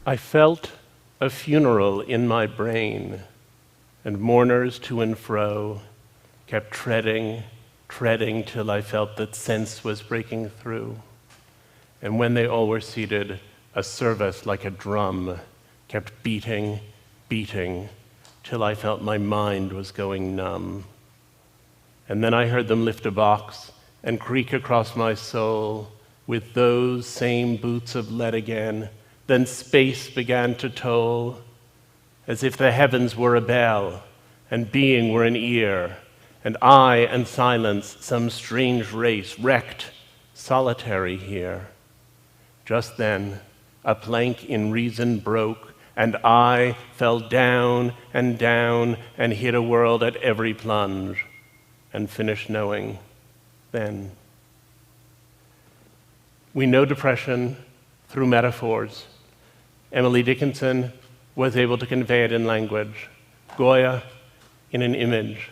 I felt a funeral in my brain, and mourners to and fro kept treading till I felt that sense was breaking through. And when they all were seated, a service like a drum kept beating, till I felt my mind was going numb. And then I heard them lift a box and creak across my soul with those same boots of lead again. Then space began to toll, as if the heavens were a bell and being were an ear, and I and silence some strange race wrecked, solitary here. Just then, a plank in reason broke, and I fell down and hit a world at every plunge, and finished knowing then. We know depression through metaphors. Emily Dickinson was able to convey it in language, Goya in an image.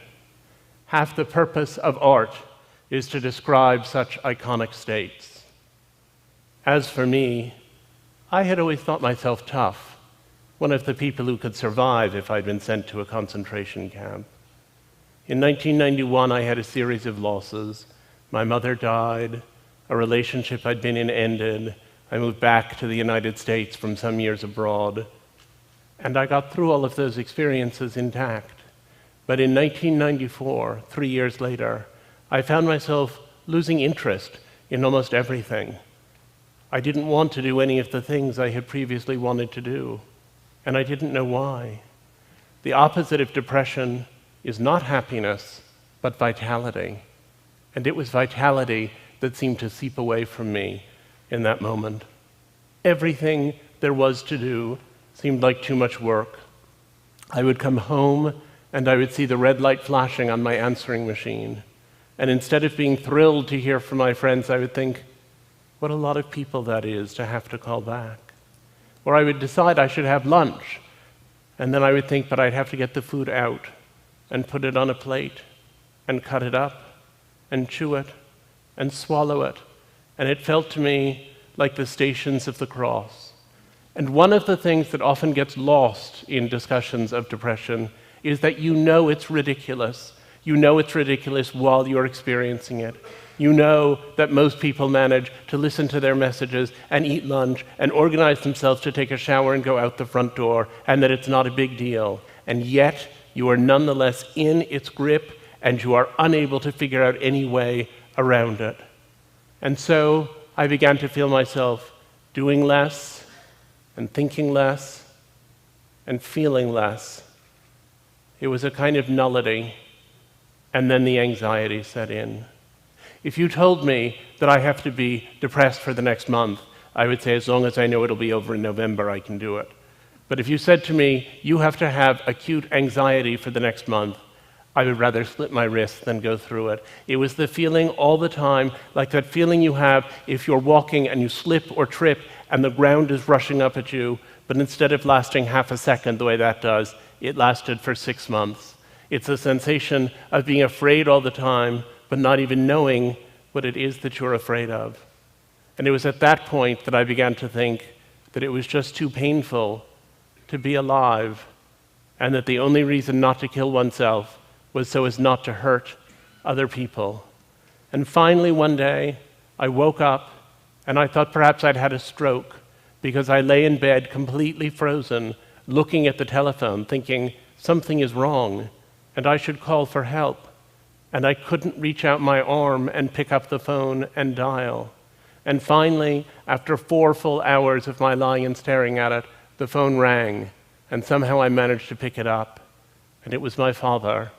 Half the purpose of art is to describe such iconic states. As for me, I had always thought myself tough, one of the people who could survive if I'd been sent to a concentration camp. In 1991, I had a series of losses. My mother died, a relationship I'd been in ended, I moved back to the United States from some years abroad, and I got through all of those experiences intact. But in 1994, 3 years later, I found myself losing interest in almost everything. I didn't want to do any of the things I had previously wanted to do, and I didn't know why. The opposite of depression is not happiness, but vitality. And it was vitality that seemed to seep away from me in that moment. Everything there was to do seemed like too much work. I would come home and I would see the red light flashing on my answering machine. And instead of being thrilled to hear from my friends, I would think, what a lot of people that is to have to call back. Or I would decide I should have lunch, and then I would think, but I'd have to get the food out and put it on a plate and cut it up and chew it and swallow it. And it felt to me like the Stations of the Cross. And one of the things that often gets lost in discussions of depression is that you know it's ridiculous. You know it's ridiculous while you're experiencing it. You know that most people manage to listen to their messages and eat lunch and organize themselves to take a shower and go out the front door, and that it's not a big deal. And yet, you are nonetheless in its grip, and you are unable to figure out any way around it. And so I began to feel myself doing less and thinking less and feeling less. It was a kind of nullity, and then the anxiety set in. If you told me that I have to be depressed for the next month, I would say as long as I know it'll be over in November, I can do it. But if you said to me, you have to have acute anxiety for the next month, I would rather slit my wrist than go through it. It was the feeling all the time, like that feeling you have if you're walking and you slip or trip and the ground is rushing up at you, but instead of lasting half a second the way that does, it lasted for 6 months. It's a sensation of being afraid all the time, but not even knowing what it is that you're afraid of. And it was at that point that I began to think that it was just too painful to be alive, and that the only reason not to kill oneself was so as not to hurt other people. And finally one day, I woke up and I thought perhaps I'd had a stroke, because I lay in bed completely frozen, looking at the telephone, thinking something is wrong and I should call for help. And I couldn't reach out my arm and pick up the phone and dial. And finally, after 4 full hours of my lying and staring at it, the phone rang, and somehow I managed to pick it up. And it was my father.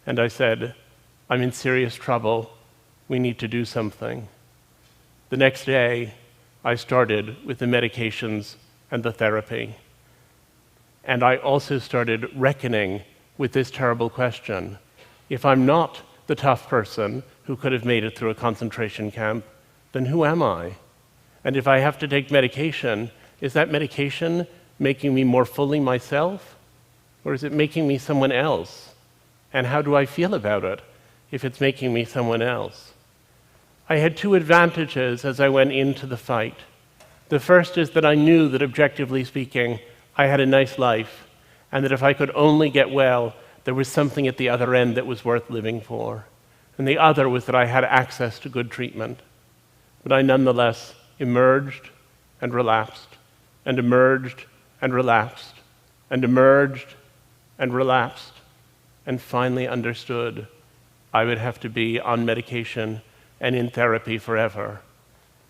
And I said, I'm in serious trouble. We need to do something. The next day, I started with the medications and the therapy. And I also started reckoning with this terrible question. If I'm not the tough person who could have made it through a concentration camp, then who am I? And if I have to take medication, is that medication making me more fully myself? Or is it making me someone else? And how do I feel about it if it's making me someone else? I had 2 advantages as I went into the fight. The first is that I knew that, objectively speaking, I had a nice life, and that if I could only get well, there was something at the other end that was worth living for. And the other was that I had access to good treatment. But I nonetheless emerged and relapsed, and emerged and relapsed, and emerged and relapsed, and finally understood I would have to be on medication and in therapy forever.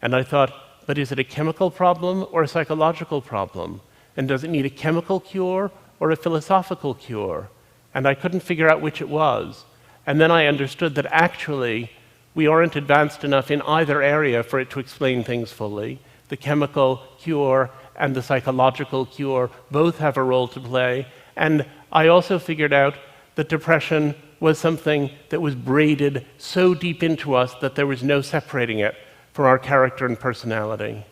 And I thought, but is it a chemical problem or a psychological problem? And does it need a chemical cure or a philosophical cure? And I couldn't figure out which it was. And then I understood that actually we aren't advanced enough in either area for it to explain things fully. The chemical cure and the psychological cure both have a role to play. And I also figured out that depression was something that was braided so deep into us that there was no separating it from our character and personality.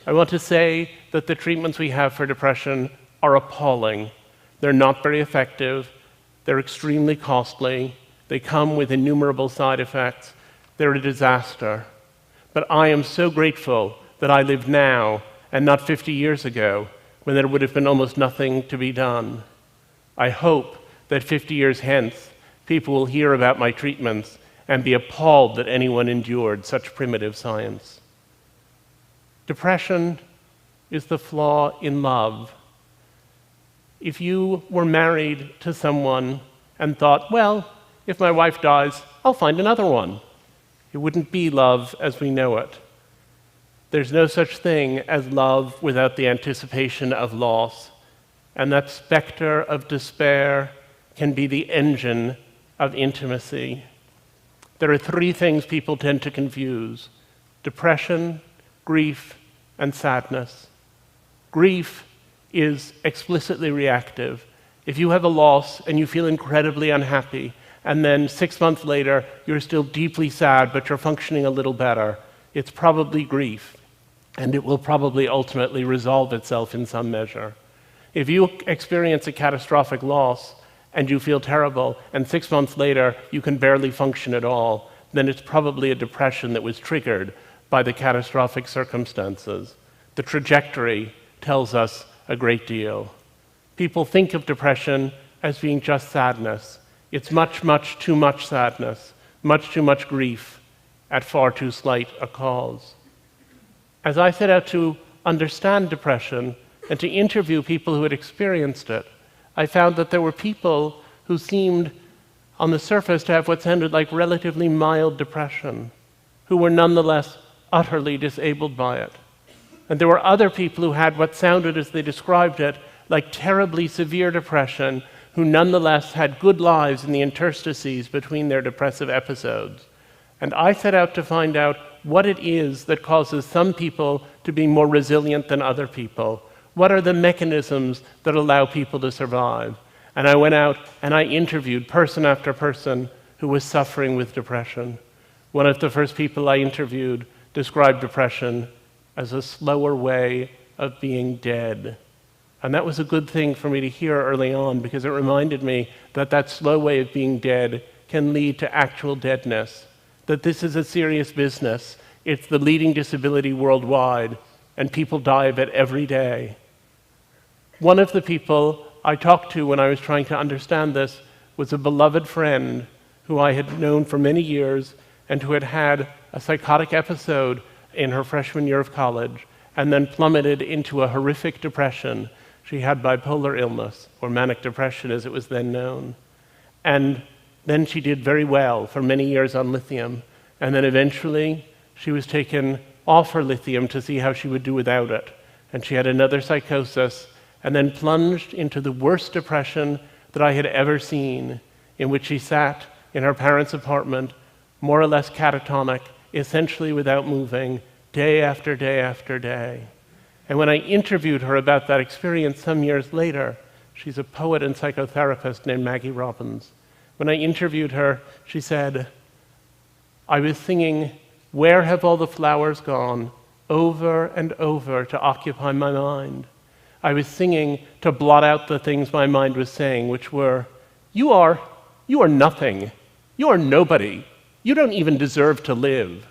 I want to say that the treatments we have for depression are appalling. They're not very effective. They're extremely costly. They come with innumerable side effects. They're a disaster. But I am so grateful that I live now and not 50 years ago, when there would have been almost nothing to be done. I hope that 50 years hence, people will hear about my treatments and be appalled that anyone endured such primitive science. Depression is the flaw in love. If you were married to someone and thought, well, if my wife dies, I'll find another one, it wouldn't be love as we know it. There's no such thing as love without the anticipation of loss, and that specter of despair can be the engine of intimacy. There are three things people tend to confuse: depression, grief, and sadness. Grief is explicitly reactive. If you have a loss and you feel incredibly unhappy, and then 6 months later you're still deeply sad but you're functioning a little better, it's probably grief, and it will probably ultimately resolve itself in some measure. If you experience a catastrophic loss and you feel terrible, and 6 months later you can barely function at all, then it's probably a depression that was triggered by the catastrophic circumstances. The trajectory tells us a great deal. People think of depression as being just sadness. It's much, much too much sadness, much too much grief at far too slight a cause. As I set out to understand depression and to interview people who had experienced it, I found that there were people who seemed, on the surface, to have what sounded like relatively mild depression, who were nonetheless utterly disabled by it. And there were other people who had what sounded, as they described it, like terribly severe depression, who nonetheless had good lives in the interstices between their depressive episodes. And I set out to find out what it is that causes some people to be more resilient than other people. What are the mechanisms that allow people to survive? And I went out and I interviewed person after person who was suffering with depression. One of the first people I interviewed described depression as a slower way of being dead. And that was a good thing for me to hear early on, because it reminded me that that slow way of being dead can lead to actual deadness, that this is a serious business. It's the leading disability worldwide, and people die of it every day. One of the people I talked to when I was trying to understand this was a beloved friend who I had known for many years and who had had a psychotic episode in her freshman year of college and then plummeted into a horrific depression. She had bipolar illness, or manic depression as it was then known. And then she did very well for many years on lithium, and then eventually she was taken off her lithium to see how she would do without it. And she had another psychosis, and then plunged into the worst depression that I had ever seen, in which she sat in her parents' apartment, more or less catatonic, essentially without moving, day after day after day. And when I interviewed her about that experience some years later, she's a poet and psychotherapist named Maggie Robbins. When I interviewed her, she said, I was singing, "Where Have All the Flowers Gone?" over and over to occupy my mind. I was singing to blot out the things my mind was saying, which were, you are nothing. You are nobody. You don't even deserve to live.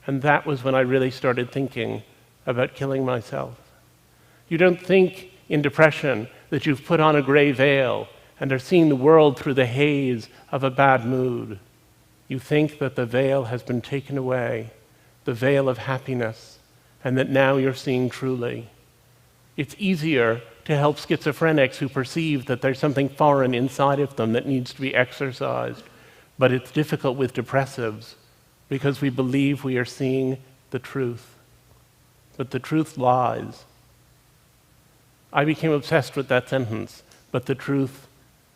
And that was when I really started thinking about killing myself. You don't think in depression that you've put on a gray veil and are seeing the world through the haze of a bad mood. You think that the veil has been taken away, the veil of happiness, and that now you're seeing truly. It's easier to help schizophrenics who perceive that there's something foreign inside of them that needs to be exorcised, but it's difficult with depressives because we believe we are seeing the truth. But the truth lies. I became obsessed with that sentence, but the truth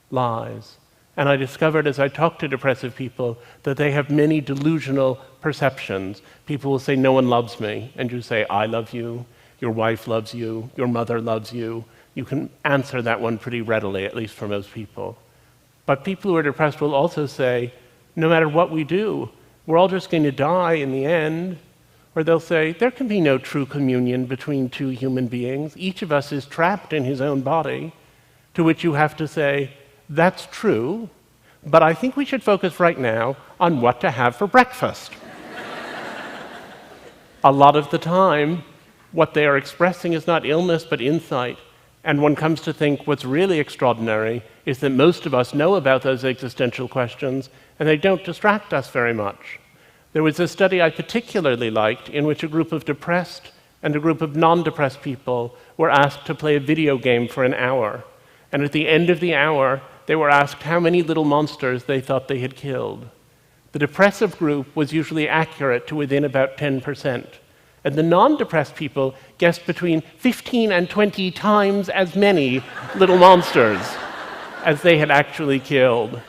lies. And I discovered as I talked to depressive people that they have many delusional perceptions. People will say, no one loves me, and you say, I love you, your wife loves you, your mother loves you. You can answer that one pretty readily, at least for most people. But people who are depressed will also say, no matter what we do, we're all just going to die in the end. Or they'll say, there can be no true communion between two human beings. Each of us is trapped in his own body. To which you have to say, that's true, but I think we should focus right now on what to have for breakfast. A lot of the time, what they are expressing is not illness, but insight. And one comes to think what's really extraordinary is that most of us know about those existential questions, and they don't distract us very much. There was a study I particularly liked in which a group of depressed and a group of non-depressed people were asked to play a video game for an hour. And at the end of the hour, they were asked how many little monsters they thought they had killed. The depressive group was usually accurate to within about 10%. And the non-depressed people guessed between 15 and 20 times as many little monsters as they had actually killed.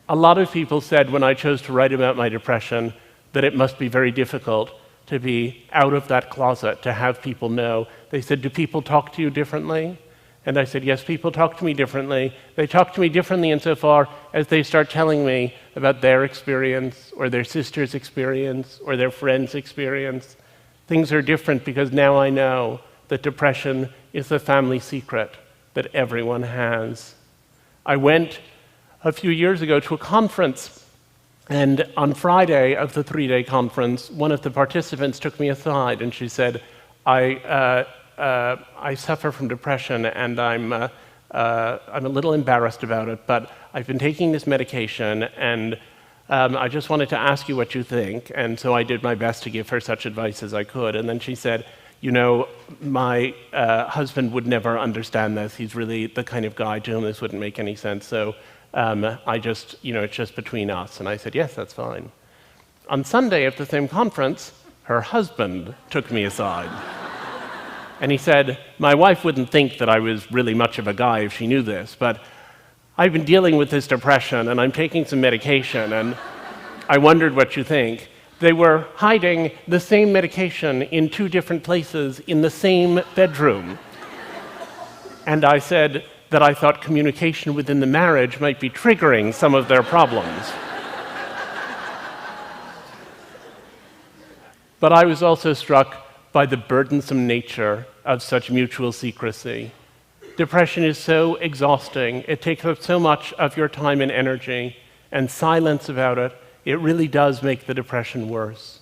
A lot of people said when I chose to write about my depression that it must be very difficult to be out of that closet, to have people know. They said, do people talk to you differently? And I said, yes, people talk to me differently. They talk to me differently insofar as they start telling me about their experience or their sister's experience or their friend's experience. Things are different because now I know that depression is the family secret that everyone has. I went a few years ago to a conference, and on Friday of the 3-day conference, one of the participants took me aside and she said, I suffer from depression and I'm a little embarrassed about it, but I've been taking this medication and I just wanted to ask you what you think. And so I did my best to give her such advice as I could. And then she said, you know, my husband would never understand this. He's really the kind of guy to whom this wouldn't make any sense. So it's just between us. And I said, yes, that's fine. On Sunday at the same conference, her husband took me aside. And he said, my wife wouldn't think that I was really much of a guy if she knew this, but I've been dealing with this depression and I'm taking some medication and I wondered what you think. They were hiding the same medication in 2 different places in the same bedroom. And I said that I thought communication within the marriage might be triggering some of their problems. But I was also struck by the burdensome nature of such mutual secrecy. Depression is so exhausting. It takes up so much of your time and energy, and silence about it, it really does make the depression worse.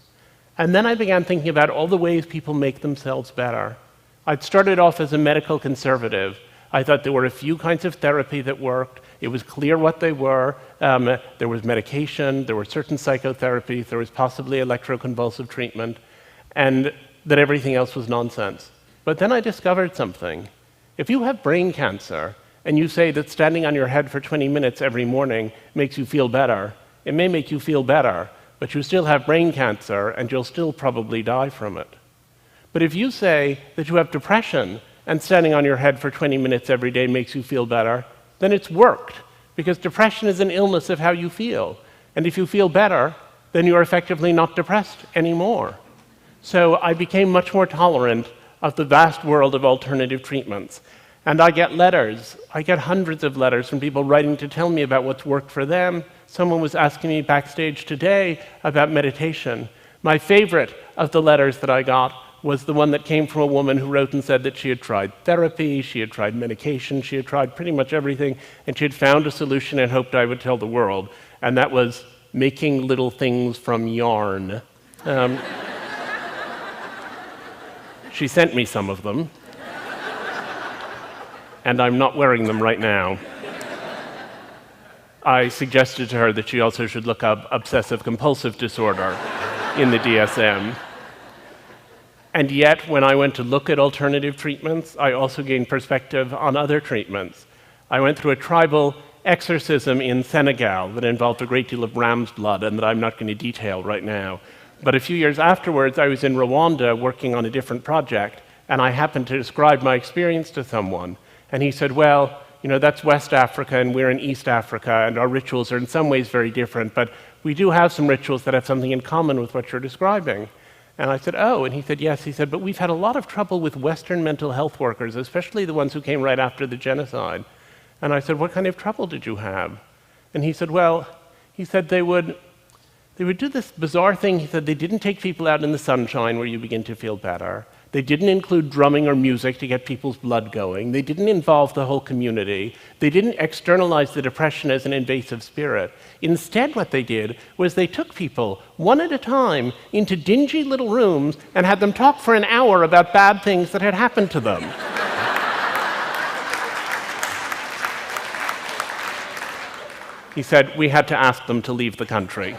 And then I began thinking about all the ways people make themselves better. I'd started off as a medical conservative. I thought there were a few kinds of therapy that worked. It was clear what they were. There was medication, there were certain psychotherapies, there was possibly electroconvulsive treatment, and that everything else was nonsense. But then I discovered something. If you have brain cancer and you say that standing on your head for 20 minutes every morning makes you feel better, it may make you feel better, but you still have brain cancer and you'll still probably die from it. But if you say that you have depression and standing on your head for 20 minutes every day makes you feel better, then it's worked, because depression is an illness of how you feel. And if you feel better, then you're effectively not depressed anymore. So I became much more tolerant of the vast world of alternative treatments. And I get letters. I get hundreds of letters from people writing to tell me about what's worked for them. Someone was asking me backstage today about meditation. My favorite of the letters that I got was the one that came from a woman who wrote and said that she had tried therapy, she had tried medication, she had tried pretty much everything, and she had found a solution and hoped I would tell the world. And that was making little things from yarn. She sent me some of them, and I'm not wearing them right now. I suggested to her that she also should look up obsessive-compulsive disorder in the DSM. And yet, when I went to look at alternative treatments, I also gained perspective on other treatments. I went through a tribal exorcism in Senegal that involved a great deal of ram's blood, and that I'm not going to detail right now. But a few years afterwards, I was in Rwanda working on a different project, and I happened to describe my experience to someone. And he said, well, you know, that's West Africa, and we're in East Africa, and our rituals are in some ways very different, but we do have some rituals that have something in common with what you're describing. And I said, oh, and he said, yes. He said, but we've had a lot of trouble with Western mental health workers, especially the ones who came right after the genocide. And I said, what kind of trouble did you have? And he said, well, he said they would do this bizarre thing. He said they didn't take people out in the sunshine where you begin to feel better. They didn't include drumming or music to get people's blood going. They didn't involve the whole community. They didn't externalize the depression as an invasive spirit. Instead, what they did was they took people, one at a time, into dingy little rooms and had them talk for an hour about bad things that had happened to them. He said, we had to ask them to leave the country.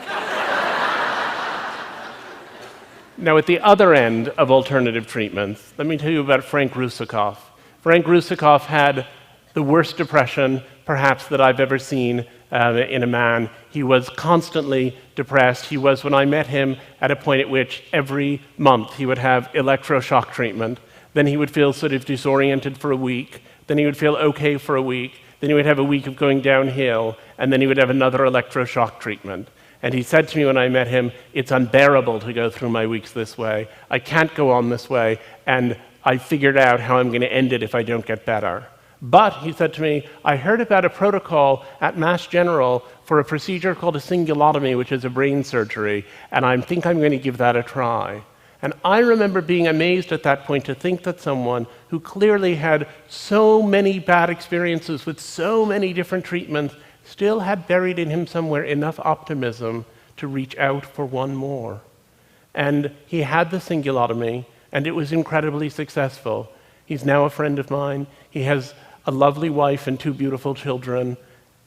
Now, at the other end of alternative treatments, let me tell you about Frank Russakoff. Frank Russakoff had the worst depression, perhaps, that I've ever seen in a man. He was constantly depressed. He was, when I met him, at a point at which every month he would have electroshock treatment. Then he would feel sort of disoriented for a week. Then he would feel okay for a week. Then he would have a week of going downhill. And then he would have another electroshock treatment. And he said to me when I met him, it's unbearable to go through my weeks this way. I can't go on this way, and I figured out how I'm going to end it if I don't get better. But, he said to me, I heard about a protocol at Mass General for a procedure called a cingulotomy, which is a brain surgery, and I think I'm going to give that a try. And I remember being amazed at that point to think that someone who clearly had so many bad experiences with so many different treatments still had buried in him somewhere enough optimism to reach out for one more. And he had the cingulotomy, and it was incredibly successful. He's now a friend of mine. He has a lovely wife and 2 beautiful children.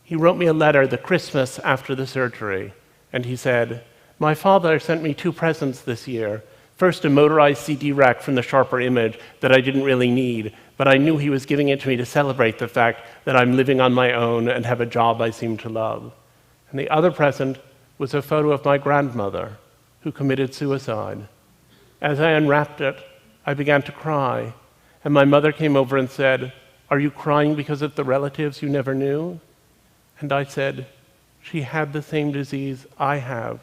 He wrote me a letter the Christmas after the surgery, and he said, my father sent me 2 presents this year. First, a motorized CD rack from the Sharper Image that I didn't really need, but I knew he was giving it to me to celebrate the fact that I'm living on my own and have a job I seem to love. And the other present was a photo of my grandmother, who committed suicide. As I unwrapped it, I began to cry, and my mother came over and said, are you crying because of the relatives you never knew? And I said, she had the same disease I have.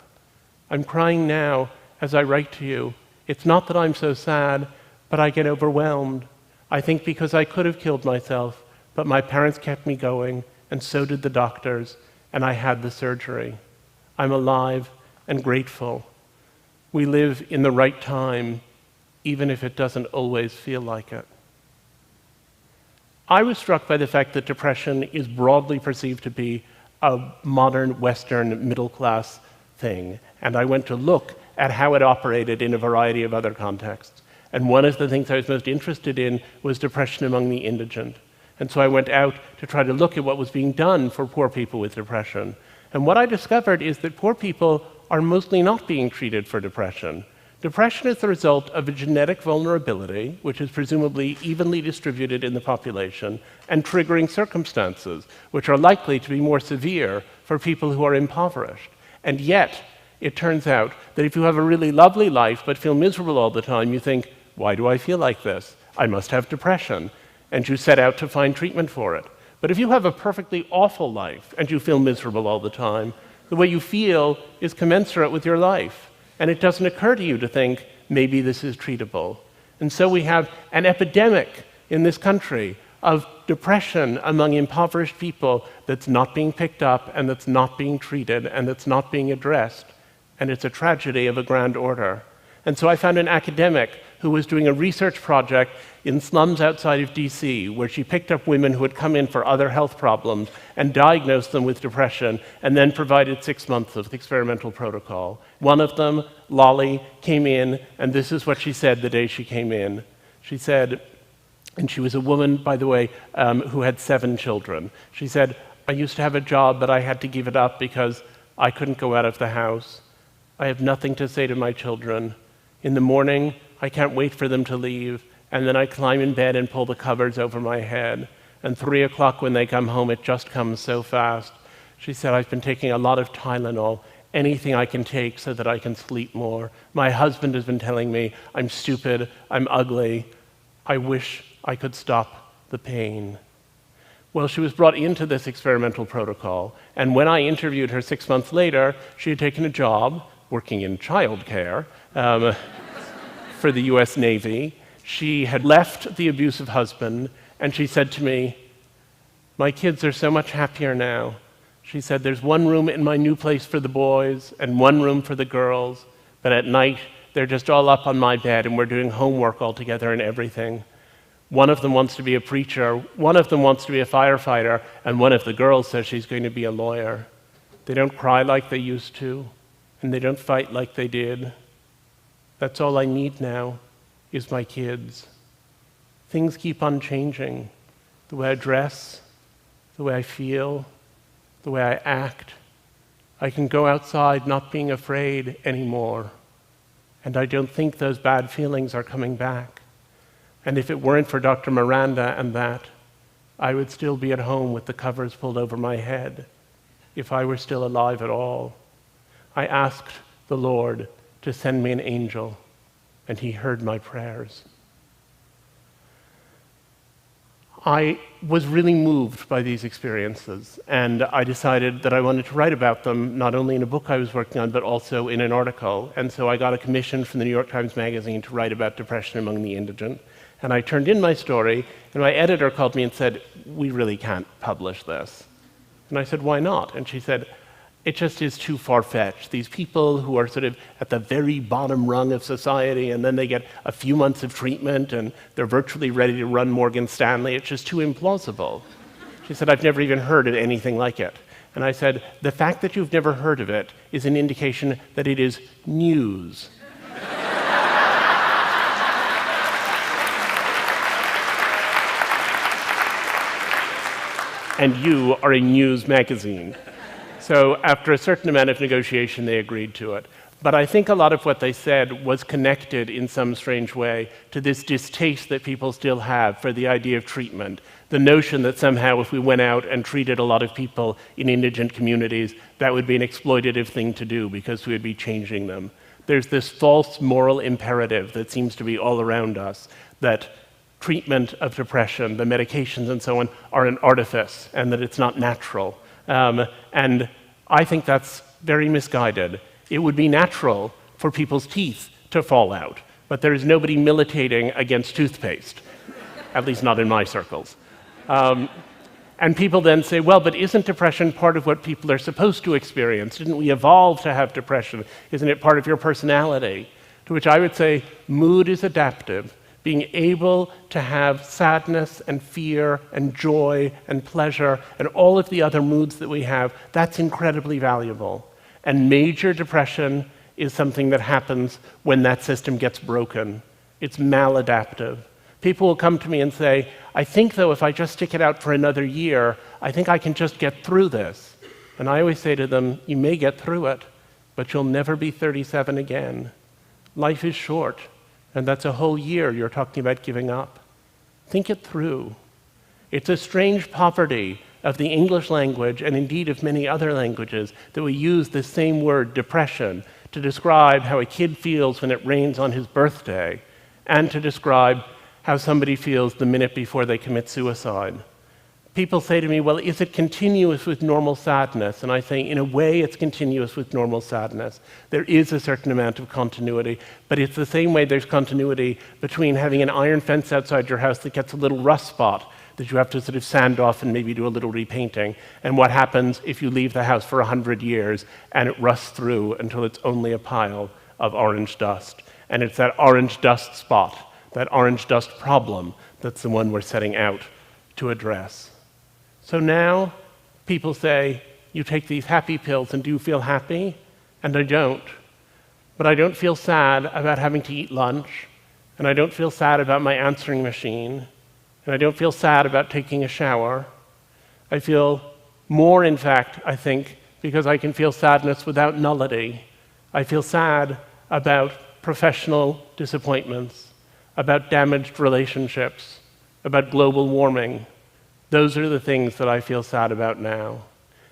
I'm crying now as I write to you. It's not that I'm so sad, but I get overwhelmed. I think because I could have killed myself, but my parents kept me going, and so did the doctors, and I had the surgery. I'm alive and grateful. We live in the right time, even if it doesn't always feel like it. I was struck by the fact that depression is broadly perceived to be a modern Western middle-class thing, and I went to look at how it operated in a variety of other contexts. And one of the things I was most interested in was depression among the indigent. And so I went out to try to look at what was being done for poor people with depression. And what I discovered is that poor people are mostly not being treated for depression. Depression is the result of a genetic vulnerability, which is presumably evenly distributed in the population, and triggering circumstances, which are likely to be more severe for people who are impoverished. And yet, it turns out that if you have a really lovely life but feel miserable all the time, you think, why do I feel like this? I must have depression. And you set out to find treatment for it. But if you have a perfectly awful life and you feel miserable all the time, the way you feel is commensurate with your life. And it doesn't occur to you to think, maybe this is treatable. And so we have an epidemic in this country of depression among impoverished people that's not being picked up, and that's not being treated, and that's not being addressed. And it's a tragedy of a grand order. And so I found an academic who was doing a research project in slums outside of DC, where she picked up women who had come in for other health problems and diagnosed them with depression, and then provided 6 months of experimental protocol. One of them, Lolly, came in, and this is what she said the day she came in. She said, and she was a woman, by the way, who had 7 children. She said, I used to have a job, but I had to give it up because I couldn't go out of the house. I have nothing to say to my children. In the morning, I can't wait for them to leave, and then I climb in bed and pull the covers over my head. And 3 o'clock when they come home, it just comes so fast. She said, I've been taking a lot of Tylenol, anything I can take so that I can sleep more. My husband has been telling me I'm stupid, I'm ugly. I wish I could stop the pain. Well, she was brought into this experimental protocol, and when I interviewed her 6 months later, she had taken a job working in childcare for the US Navy. She had left the abusive husband, and she said to me, my kids are so much happier now. She said, there's one room in my new place for the boys and one room for the girls, but at night they're just all up on my bed and we're doing homework all together and everything. One of them wants to be a preacher, one of them wants to be a firefighter, and one of the girls says she's going to be a lawyer. They don't cry like they used to, and they don't fight like they did. That's all I need now, is my kids. Things keep on changing. The way I dress, the way I feel, the way I act. I can go outside not being afraid anymore. And I don't think those bad feelings are coming back. And if it weren't for Dr. Miranda and that, I would still be at home with the covers pulled over my head, if I were still alive at all. I asked the Lord to send me an angel, and he heard my prayers. I was really moved by these experiences, and I decided that I wanted to write about them, not only in a book I was working on, but also in an article. And so I got a commission from the New York Times Magazine to write about depression among the indigent. And I turned in my story, and my editor called me and said, we really can't publish this. And I said, why not? And she said, it just is too far-fetched. These people who are sort of at the very bottom rung of society, and then they get a few months of treatment, and they're virtually ready to run Morgan Stanley. It's just too implausible. She said, I've never even heard of anything like it. And I said, the fact that you've never heard of it is an indication that it is news. And you are a news magazine. So after a certain amount of negotiation, they agreed to it. But I think a lot of what they said was connected in some strange way to this distaste that people still have for the idea of treatment, the notion that somehow if we went out and treated a lot of people in indigent communities, that would be an exploitative thing to do because we would be changing them. There's this false moral imperative that seems to be all around us, that treatment of depression, the medications and so on, are an artifice and that it's not natural. And I think that's very misguided. It would be natural for people's teeth to fall out, but there is nobody militating against toothpaste, at least not in my circles. And people then say, well, but isn't depression part of what people are supposed to experience? Didn't we evolve to have depression? Isn't it part of your personality? To which I would say, mood is adaptive. Being able to have sadness and fear and joy and pleasure and all of the other moods that we have, that's incredibly valuable. And major depression is something that happens when that system gets broken. It's maladaptive. People will come to me and say, I think, though, if I just stick it out for another year, I think I can just get through this. And I always say to them, you may get through it, but you'll never be 37 again. Life is short. And that's a whole year you're talking about giving up. Think it through. It's a strange poverty of the English language, and indeed of many other languages, that we use the same word, depression, to describe how a kid feels when it rains on his birthday, and to describe how somebody feels the minute before they commit suicide. People say to me, well, is it continuous with normal sadness? And I say, in a way, it's continuous with normal sadness. There is a certain amount of continuity, but it's the same way there's continuity between having an iron fence outside your house that gets a little rust spot that you have to sort of sand off and maybe do a little repainting, and what happens if you leave the house for 100 years and it rusts through until it's only a pile of orange dust. And it's that orange dust spot, that orange dust problem, that's the one we're setting out to address. So now people say, you take these happy pills and do you feel happy? And I don't. But I don't feel sad about having to eat lunch, and I don't feel sad about my answering machine, and I don't feel sad about taking a shower. I feel more, in fact, I think, because I can feel sadness without nullity. I feel sad about professional disappointments, about damaged relationships, about global warming. Those are the things that I feel sad about now.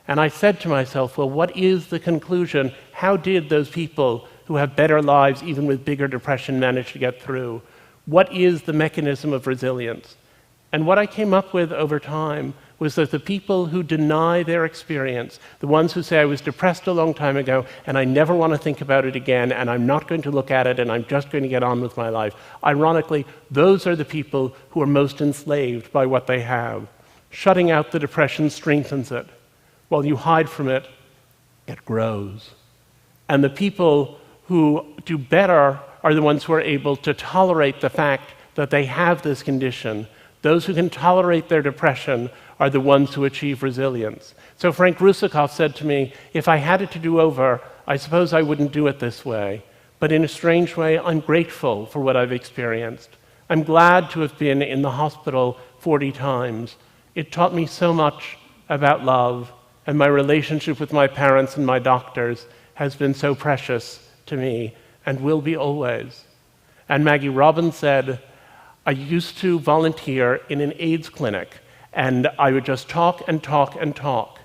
And I said to myself, well, what is the conclusion? How did those people who have better lives, even with bigger depression, manage to get through? What is the mechanism of resilience? And what I came up with over time was that the people who deny their experience, the ones who say, I was depressed a long time ago, and I never want to think about it again, and I'm not going to look at it, and I'm just going to get on with my life. Ironically, those are the people who are most enslaved by what they have. Shutting out the depression strengthens it. While you hide from it, it grows. And the people who do better are the ones who are able to tolerate the fact that they have this condition. Those who can tolerate their depression are the ones who achieve resilience. So Frank Russakoff said to me, if I had it to do over, I suppose I wouldn't do it this way. But in a strange way, I'm grateful for what I've experienced. I'm glad to have been in the hospital 40 times. It taught me so much about love, and my relationship with my parents and my doctors has been so precious to me and will be always. And Maggie Robbins said, I used to volunteer in an AIDS clinic, and I would just talk and talk and talk.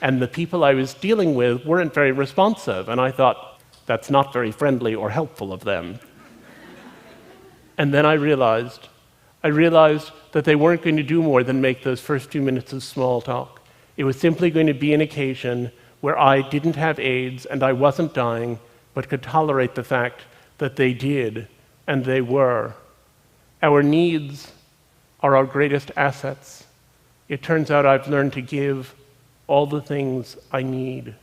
And the people I was dealing with weren't very responsive, and I thought, that's not very friendly or helpful of them. And then I realized that they weren't going to do more than make those first few minutes of small talk. It was simply going to be an occasion where I didn't have AIDS and I wasn't dying, but could tolerate the fact that they did, and they were. Our needs are our greatest assets. It turns out I've learned to give all the things I need.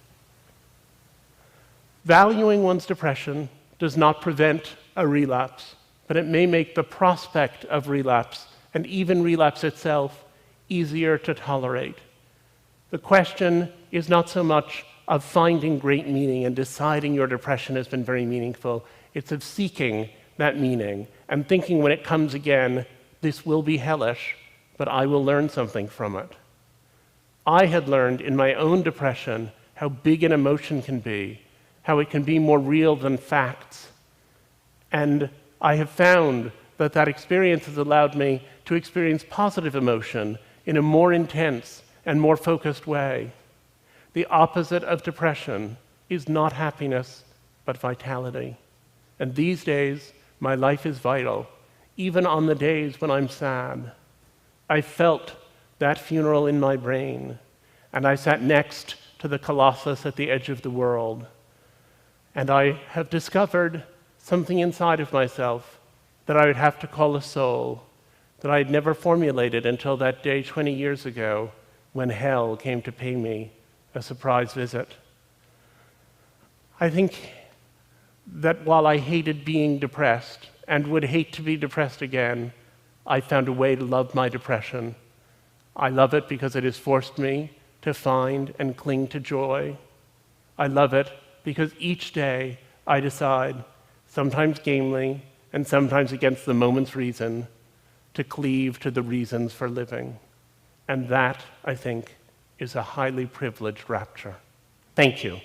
Valuing one's depression does not prevent a relapse, but it may make the prospect of relapse, and even relapse itself, easier to tolerate. The question is not so much of finding great meaning and deciding your depression has been very meaningful. It's of seeking that meaning and thinking when it comes again, this will be hellish, but I will learn something from it. I had learned in my own depression how big an emotion can be, how it can be more real than facts. And I have found that that experience has allowed me to experience positive emotion in a more intense and more focused way. The opposite of depression is not happiness, but vitality. And these days, my life is vital, even on the days when I'm sad. I felt that funeral in my brain, and I sat next to the Colossus at the edge of the world. And I have discovered something inside of myself that I would have to call a soul, that I had never formulated until that day 20 years ago when hell came to pay me a surprise visit. I think that while I hated being depressed and would hate to be depressed again, I found a way to love my depression. I love it because it has forced me to find and cling to joy. I love it because each day I decide, sometimes gamely and sometimes against the moment's reason, to cleave to the reasons for living. And that, I think, is a highly privileged rapture. Thank you.